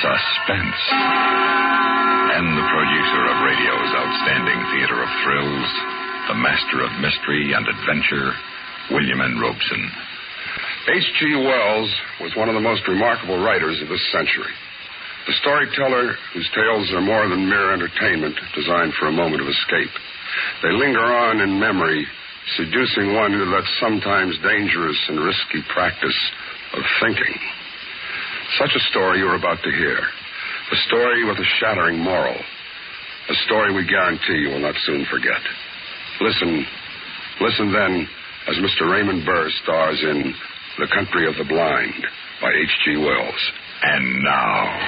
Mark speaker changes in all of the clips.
Speaker 1: Suspense. And the producer of radio's outstanding theater of thrills, the master of mystery and adventure, William N. Robeson.
Speaker 2: H.G. Wells was one of the most remarkable writers of this century. The storyteller whose tales are more than mere entertainment designed for a moment of escape. They linger on in memory, seducing one into that sometimes dangerous and risky practice of thinking. Such a story you're about to hear. A story with a shattering moral. A story we guarantee you will not soon forget. Listen then as Mr. Raymond Burr stars in The Country of the Blind by H.G. Wells.
Speaker 1: And now,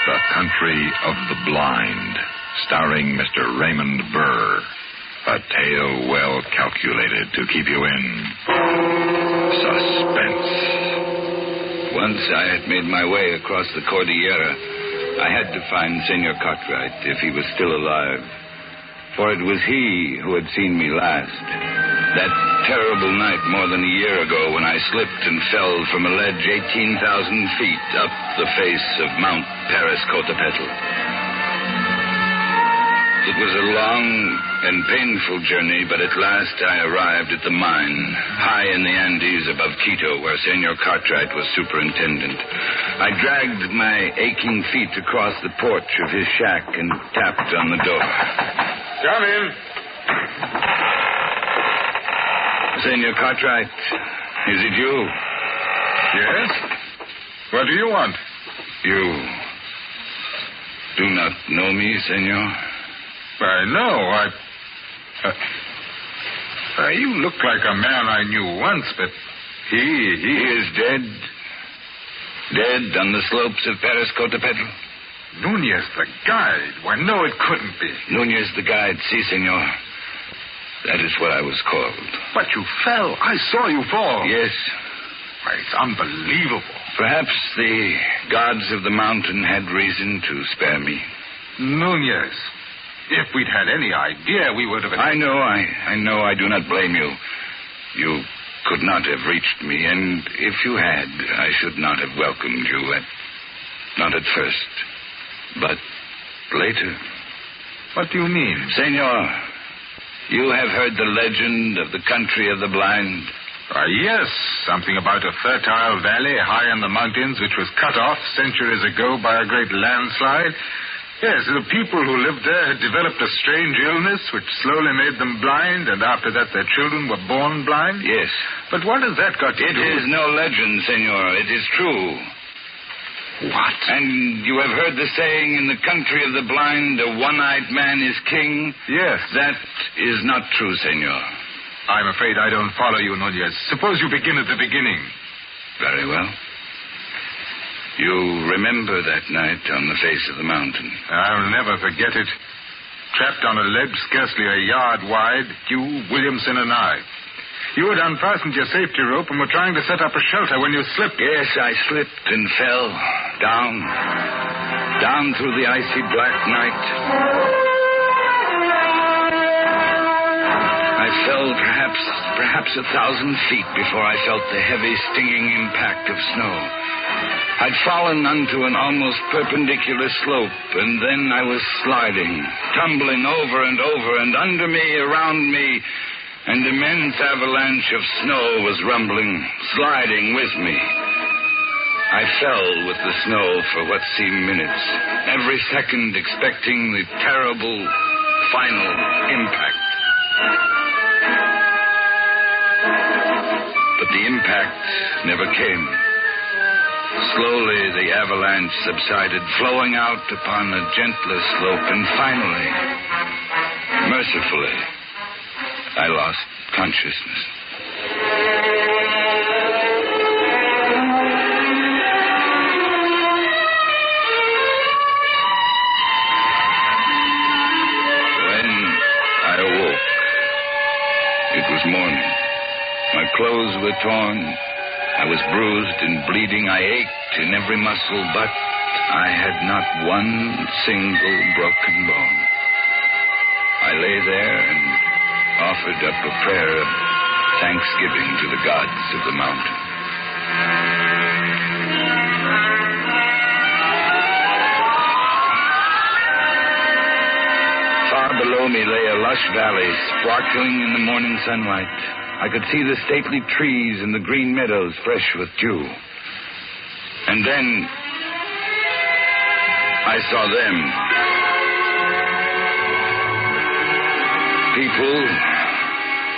Speaker 1: The Country of the Blind, starring Mr. Raymond Burr. A tale well calculated to keep you in suspense.
Speaker 3: Once I had made my way across the Cordillera, I had to find Senor Cartwright if he was still alive. For it was he who had seen me last. That terrible night more than a year ago when I slipped and fell from a ledge 18,000 feet up the face of Mount Paris-Cotepetl. It was a long and painful journey, but at last I arrived at the mine, high in the Andes above Quito, where Senor Cartwright was superintendent. I dragged my aching feet across the porch of his shack and tapped on the door.
Speaker 2: Come in.
Speaker 3: Senor Cartwright, is it you?
Speaker 2: Yes? What do you want?
Speaker 3: You do not know me, Senor?
Speaker 2: I know. You look like a man I knew once, but
Speaker 3: he is dead. Dead on the slopes of Paris-Cotepetl.
Speaker 2: Nunez, the guide. Why, no, it couldn't be.
Speaker 3: Nunez, the guide, si, senor. That is what I was called.
Speaker 2: But you fell. I saw you fall.
Speaker 3: Yes.
Speaker 2: Why, it's unbelievable.
Speaker 3: Perhaps the gods of the mountain had reason to spare me.
Speaker 2: Nunez, if we'd had any idea, we would have...
Speaker 3: I know. I do not blame you. You could not have reached me, and if you had, I should not have welcomed you not at first, but later.
Speaker 2: What do you mean?
Speaker 3: Senor, you have heard the legend of the Country of the Blind?
Speaker 2: Yes, something about a fertile valley high in the mountains which was cut off centuries ago by a great landslide. Yes, the people who lived there had developed a strange illness which slowly made them blind, and after that their children were born blind?
Speaker 3: Yes.
Speaker 2: But what has that got to do?
Speaker 3: It is no legend, senor. It is true.
Speaker 2: What?
Speaker 3: And you have heard the saying, in the country of the blind, a one-eyed man is king?
Speaker 2: Yes.
Speaker 3: That is not true, senor.
Speaker 2: I'm afraid I don't follow you, Nunez. Suppose you begin at the beginning.
Speaker 3: Very well. You remember that night on the face of the mountain?
Speaker 2: I'll never forget it. Trapped on a ledge scarcely a yard wide, you, Williamson, and I. You had unfastened your safety rope and were trying to set up a shelter when you slipped.
Speaker 3: Yes, I slipped and fell. Down through the icy black night. I fell perhaps 1,000 feet before I felt the heavy, stinging impact of snow. I'd fallen onto an almost perpendicular slope, and then I was sliding, tumbling over and over, and under me, around me, an immense avalanche of snow was rumbling, sliding with me. I fell with the snow for what seemed minutes, every second expecting the terrible, final impact. But the impact never came. Slowly, the avalanche subsided, flowing out upon a gentler slope, and finally, mercifully, I lost consciousness. When I awoke, it was morning. My clothes were torn. I was bruised and bleeding. I ached in every muscle, but I had not one single broken bone. I lay there and offered up a prayer of thanksgiving to the gods of the mountain. Below me lay a lush valley, sparkling in the morning sunlight. I could see the stately trees and the green meadows fresh with dew. And then I saw them. People,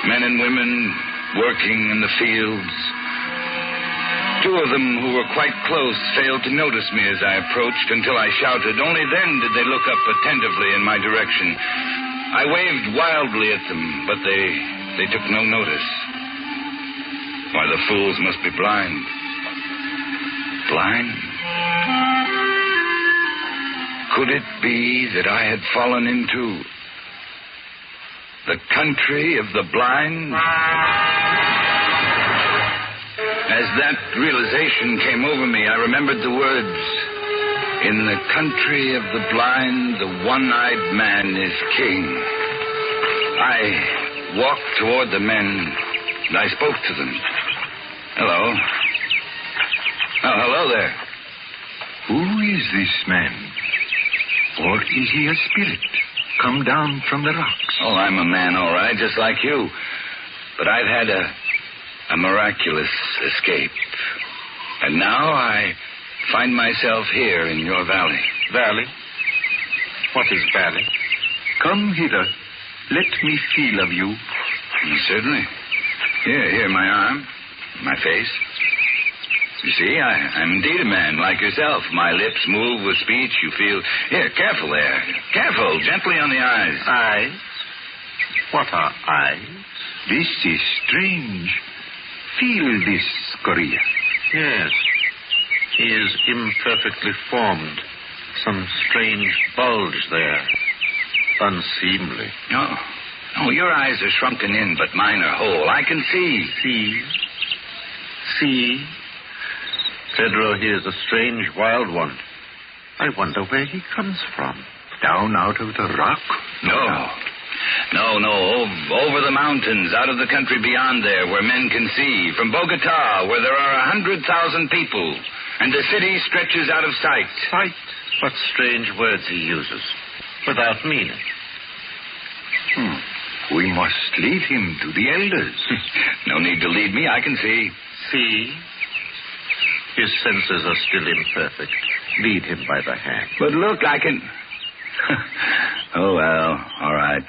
Speaker 3: men and women, working in the fields. Two of them who were quite close failed to notice me as I approached until I shouted. Only then did they look up attentively in my direction. I waved wildly at them, but they took no notice. Why, the fools must be blind. Blind? Could it be that I had fallen into the country of the blind? As that realization came over me, I remembered the words, "In the country of the blind, the one-eyed man is king." I walked toward the men, and I spoke to them. Hello. Oh, hello there.
Speaker 4: Who is this man? Or is he a spirit come down from the rocks?
Speaker 3: Oh, I'm a man, all right, just like you. But I've had a miraculous escape. And now I find myself here in your valley.
Speaker 4: Valley? What is valley? Come hither. Let me feel of you.
Speaker 3: Certainly. Here, my arm, my face. You see, I'm indeed a man like yourself. My lips move with speech. You feel... Here, careful there. Careful, gently on the eyes.
Speaker 4: Eyes? What are eyes? This is strange. Feel this, Korea.
Speaker 5: Yes. He is imperfectly formed. Some strange bulge there. Unseemly.
Speaker 3: No, your eyes are shrunken in, but mine are whole. I can see.
Speaker 5: See? Pedro, he is a strange wild one. I wonder where he comes from.
Speaker 4: Down out of the rock?
Speaker 3: No, over the mountains, out of the country beyond there, where men can see. From Bogota, where there are 100,000 people, and the city stretches out of sight.
Speaker 5: Sight? What strange words he uses, without meaning.
Speaker 4: We must lead him to the elders.
Speaker 3: No need to lead me, I can see.
Speaker 5: See? His senses are still imperfect. Lead him by the hand.
Speaker 3: But look, I can... Oh, well, all right.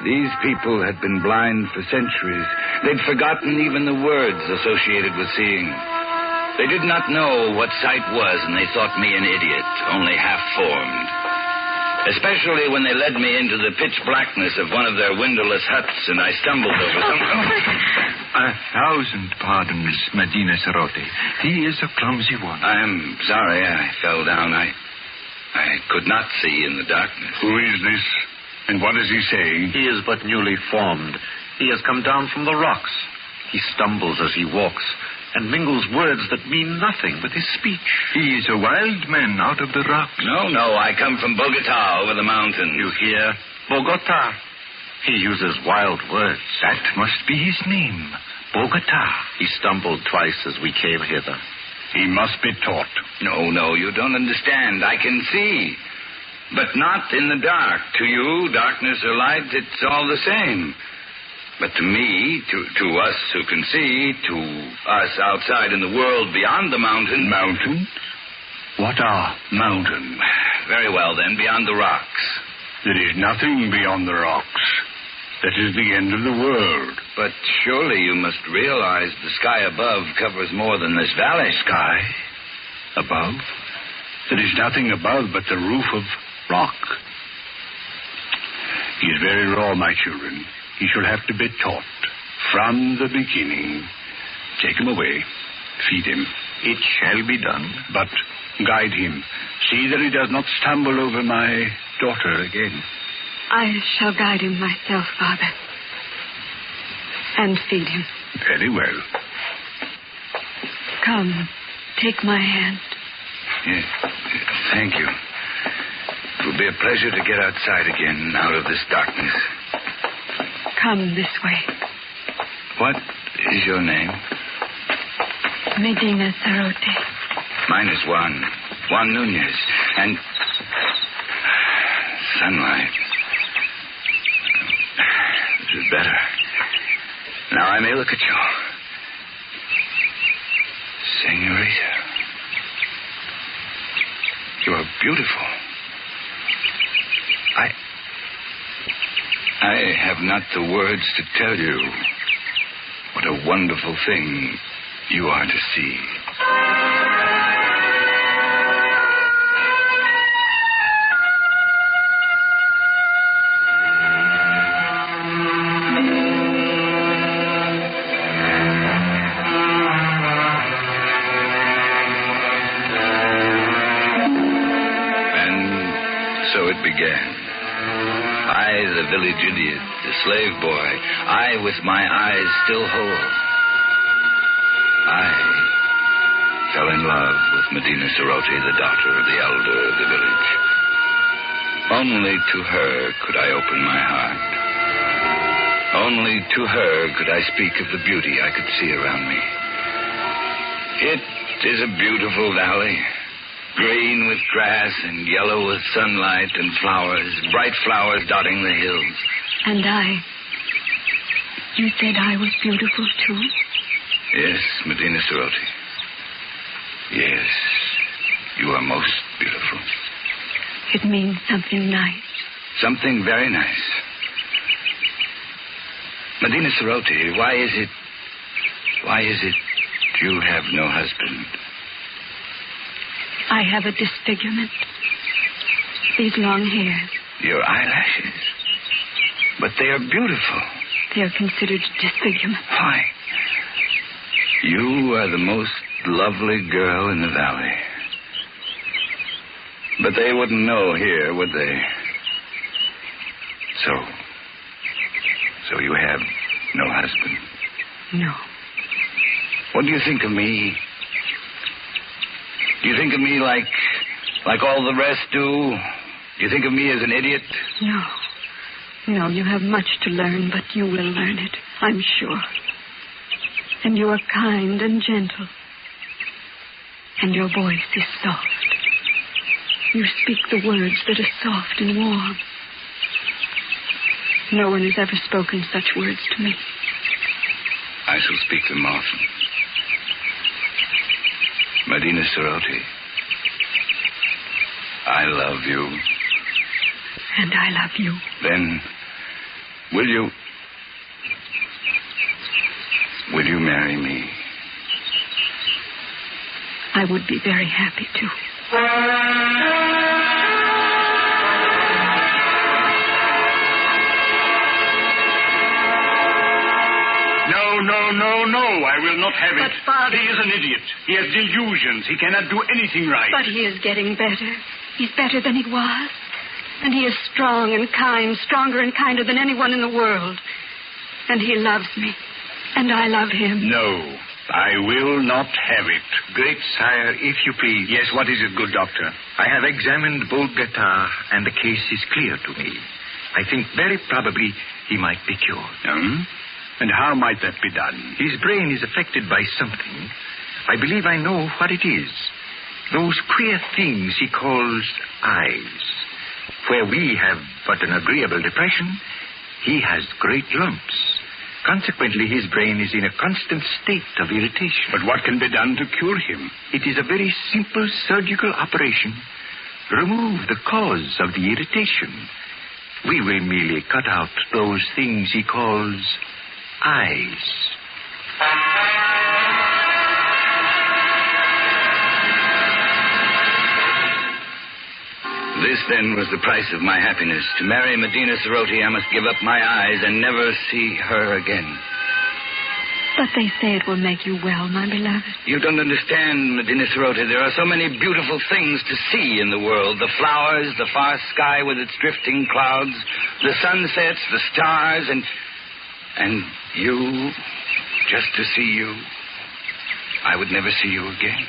Speaker 3: These people had been blind for centuries. They'd forgotten even the words associated with seeing. They did not know what sight was, and they thought me an idiot, only half-formed. Especially when they led me into the pitch blackness of one of their windowless huts, and I stumbled over something.
Speaker 4: 1,000 pardons, Medina Cerote. He is a clumsy one.
Speaker 3: I'm sorry I fell down. I could not see in the darkness.
Speaker 2: Who is this? And what is he saying?
Speaker 5: He is but newly formed. He has come down from the rocks. He stumbles as he walks and mingles words that mean nothing with his speech.
Speaker 4: He is a wild man out of the rocks.
Speaker 3: No, I come from Bogota over the mountains.
Speaker 5: You hear? Bogota. He uses wild words.
Speaker 4: That must be his name, Bogota.
Speaker 5: He stumbled twice as we came hither.
Speaker 2: He must be taught.
Speaker 3: No, you don't understand. I can see. But not in the dark. To you, darkness or light, it's all the same. But to me, to us who can see, to us outside in the world beyond the mountain...
Speaker 2: Mountain? What are mountains?
Speaker 3: Very well, then, beyond the rocks.
Speaker 2: There is nothing beyond the rocks. That is the end of the world.
Speaker 3: But surely you must realize the sky above covers more than this valley.
Speaker 2: Sky? Above? There is nothing above but the roof of rock. He is very raw, my children. He shall have to be taught from the beginning. Take him away. Feed him.
Speaker 4: It shall be done.
Speaker 2: But guide him. See that he does not stumble over my daughter again.
Speaker 6: I shall guide him myself, Father. And feed him.
Speaker 2: Very well.
Speaker 6: Come, take my hand.
Speaker 3: Yes, thank you. It will be a pleasure to get outside again, out of this darkness.
Speaker 6: Come this way.
Speaker 3: What is your name?
Speaker 6: Medina Sarote.
Speaker 3: Mine is Juan. Juan Nunez. And... sunlight. This is better. Now I may look at you. Senorita. You are beautiful. I have not the words to tell you what a wonderful thing you are to see. And so it began. I, the village idiot, the slave boy, I with my eyes still whole. I fell in love with Medina Sarote, the daughter of the elder of the village. Only to her could I open my heart. Only to her could I speak of the beauty I could see around me. It is a beautiful valley. Green with grass and yellow with sunlight and flowers, bright flowers dotting the hills.
Speaker 6: And you said I was beautiful too?
Speaker 3: Yes, Medina Sarote. Yes, you are most beautiful.
Speaker 6: It means something nice.
Speaker 3: Something very nice. Medina Sarote, why is it you have no husband?
Speaker 6: I have a disfigurement. These long hairs.
Speaker 3: Your eyelashes. But they are beautiful.
Speaker 6: They are considered disfigurement.
Speaker 3: Why? You are the most lovely girl in the valley. But they wouldn't know here, would they? So you have no husband?
Speaker 6: No.
Speaker 3: What do you think of me? Do you think of me like all the rest do? Do you think of me as an idiot?
Speaker 6: No. No, you have much to learn, but you will learn it, I'm sure. And you are kind and gentle. And your voice is soft. You speak the words that are soft and warm. No one has ever spoken such words to me.
Speaker 3: I shall speak them often. Medina Sarote, I love you.
Speaker 6: And I love you.
Speaker 3: Then, will you marry me?
Speaker 6: I would be very happy to.
Speaker 7: No, I will not have it.
Speaker 6: But, Father...
Speaker 7: He is an idiot. He has delusions. He cannot do anything right.
Speaker 6: But he is getting better. He's better than he was. And he is strong and kind, stronger and kinder than anyone in the world. And he loves me. And I love him.
Speaker 7: No, I will not have it.
Speaker 4: Great sire, if you please.
Speaker 7: Yes, what is it, good doctor?
Speaker 4: I have examined Bogota, and the case is clear to me. I think very probably he might be cured.
Speaker 7: And how might that be done?
Speaker 4: His brain is affected by something. I believe I know what it is. Those queer things he calls eyes. Where we have but an agreeable depression, he has great lumps. Consequently, his brain is in a constant state of irritation.
Speaker 7: But what can be done to cure him?
Speaker 4: It is a very simple surgical operation. Remove the cause of the irritation. We will merely cut out those things he calls eyes.
Speaker 3: This, then, was the price of my happiness. To marry Medina Sarote, I must give up my eyes and never see her again.
Speaker 6: But they say it will make you well, my beloved.
Speaker 3: You don't understand, Medina Sarote. There are so many beautiful things to see in the world. The flowers, the far sky with its drifting clouds, the sunsets, the stars, and you, just to see you. I would never see you again.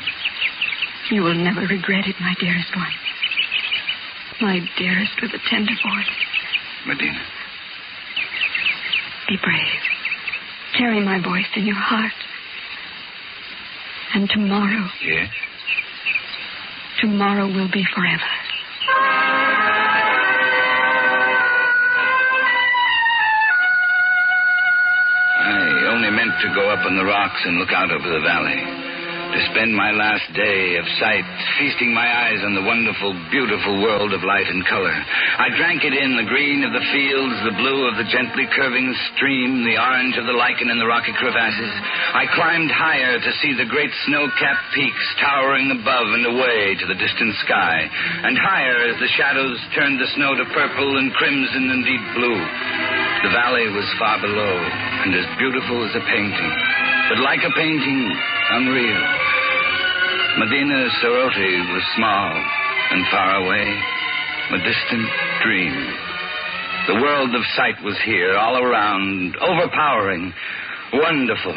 Speaker 6: You will never regret it, my dearest one. My dearest with a tender voice.
Speaker 3: Medina.
Speaker 6: Be brave. Carry my voice in your heart. And tomorrow...
Speaker 3: Yes?
Speaker 6: Tomorrow will be forever.
Speaker 3: I only meant to go up on the rocks and look out over the valley. To spend my last day of sight, feasting my eyes on the wonderful, beautiful world of light and color. I drank it in, the green of the fields, the blue of the gently curving stream, the orange of the lichen in the rocky crevasses. I climbed higher to see the great snow-capped peaks towering above and away to the distant sky, and higher as the shadows turned the snow to purple and crimson and deep blue. The valley was far below, and as beautiful as a painting, but like a painting, unreal. Medina Soroti was small and far away, a distant dream. The world of sight was here, all around, overpowering, wonderful.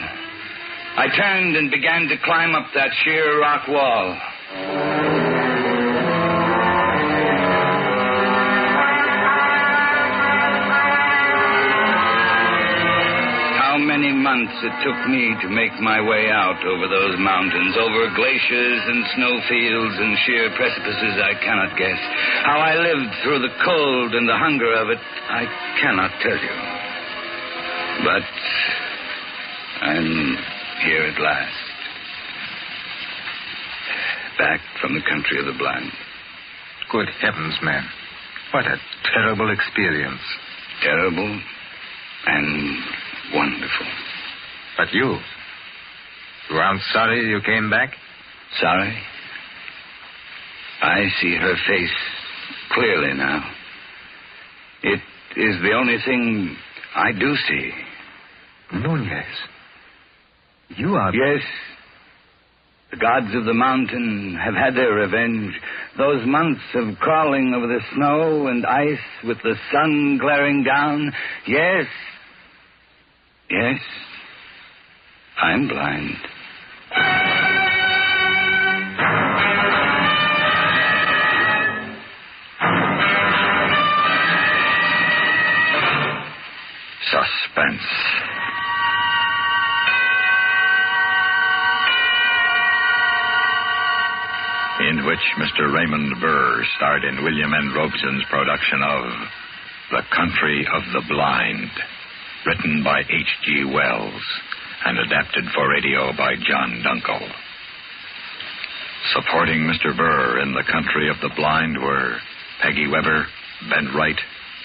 Speaker 3: I turned and began to climb up that sheer rock wall. How many months it took me to make my way out over those mountains, over glaciers and snowfields and sheer precipices, I cannot guess. How I lived through the cold and the hunger of it, I cannot tell you. But I'm here at last. Back from the country of the blind.
Speaker 4: Good heavens, man. What a terrible experience.
Speaker 3: Terrible and wonderful.
Speaker 4: But you aren't sorry you came back?
Speaker 3: Sorry? I see her face clearly now. It is the only thing I do see.
Speaker 4: Nunez. You are...
Speaker 3: Yes. The gods of the mountain have had their revenge. Those months of crawling over the snow and ice with the sun glaring down. Yes. Yes. I'm blind.
Speaker 1: Suspense. In which Mr. Raymond Burr starred in William N. Robeson's production of The Country of the Blind, written by H.G. Wells and adapted for radio by John Dunkel. Supporting Mr. Burr in The Country of the Blind were Peggy Weber, Ben Wright,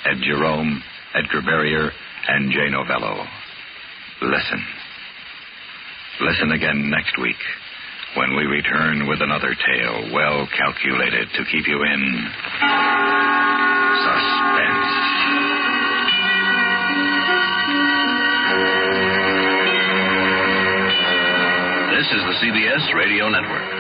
Speaker 1: Ed Jerome, Edgar Barrier, and Jay Novello. Listen. Listen again next week, when we return with another tale well calculated to keep you in suspense.
Speaker 8: This is the CBS Radio Network.